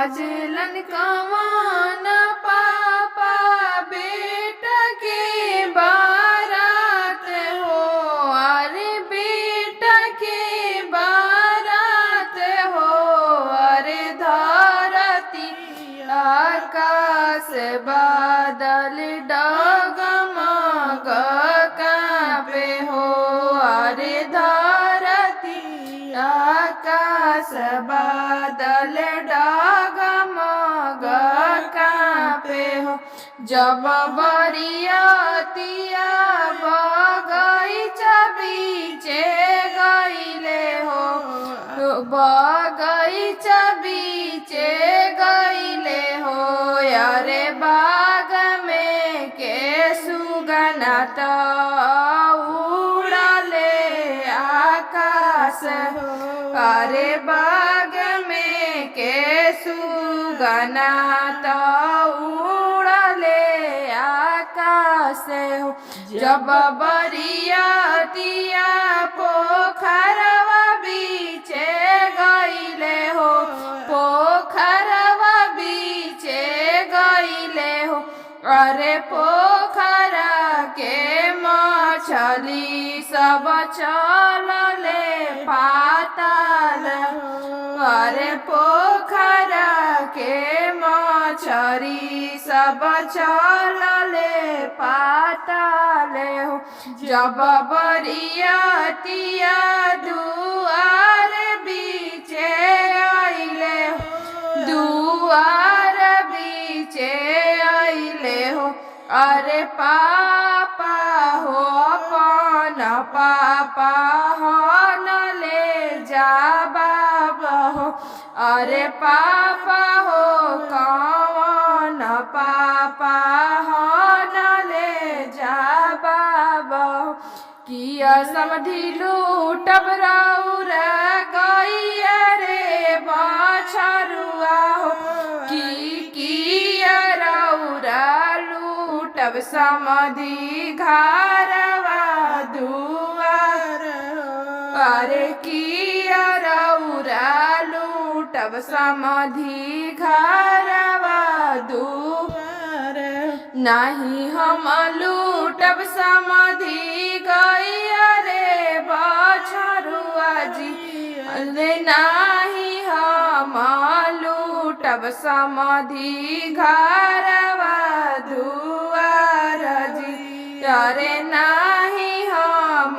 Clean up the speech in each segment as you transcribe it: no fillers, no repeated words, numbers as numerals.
साजलन कवन पापा बेटा के बारात हो। अरे बेटा के बारात हो। अरे धरती आकाश बादल डगमग कांपे हो। अरे धरती आकाश बादल डगमग कांपे हो। जब बरियातिया बगीचा बीचे गईले हो। बगीचा बीचे गईले हो। अरे बाग में के सुगना तो उड़ले आकाश हो। अरे बाग में के सुगना तो उड़ले आकाश हो। जब बरियातिया पोखरवा बीचे गईले हो। पोखरवा बीचे गईले हो। अरे पोखरा के मछली सब चलले पाताल। अरे पोखरा के मछली सब चलले पाताल हो। जब बरियातिया दुआर बीचे आइले हो। दुआर बीचे आइले हो। अरे पापा हो अपन पापा हो न ले जा बाबा हो। अरे पापा हो कौन पापा हो न ले जा बाबा हो। किया समधि लूटब रौरा गैया रे बछरुआ हो। किया रौरा लूटब समधि घरवा दुआर। अरे किया रौरा लूटब समधि घरवा दुआर। नहीं हम लूटब समधि गैया रे बछरुआ जी। अरे नहीं हम लूटब समधि घरवा दुआर जी। अरे नहीं हम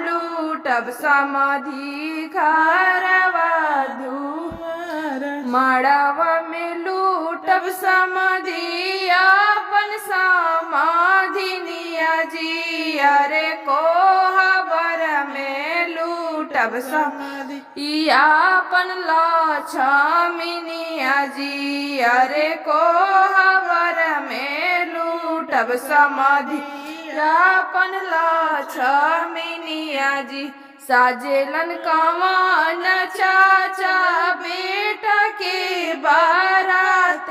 लूटब समधि घरवा दुआर। मड़वा में लूटब समधि अपन समाधिनिया जी। अरे कोहबर में लूटब समधि अपन लक्ष्मीनिया जी। अरे कोहबर में लूटब समधि अपन लक्ष्मीनिया जी। साजेलन कवन चाचा बेटा के बारात।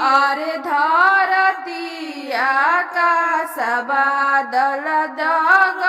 अरे धरती आकाश बादल डग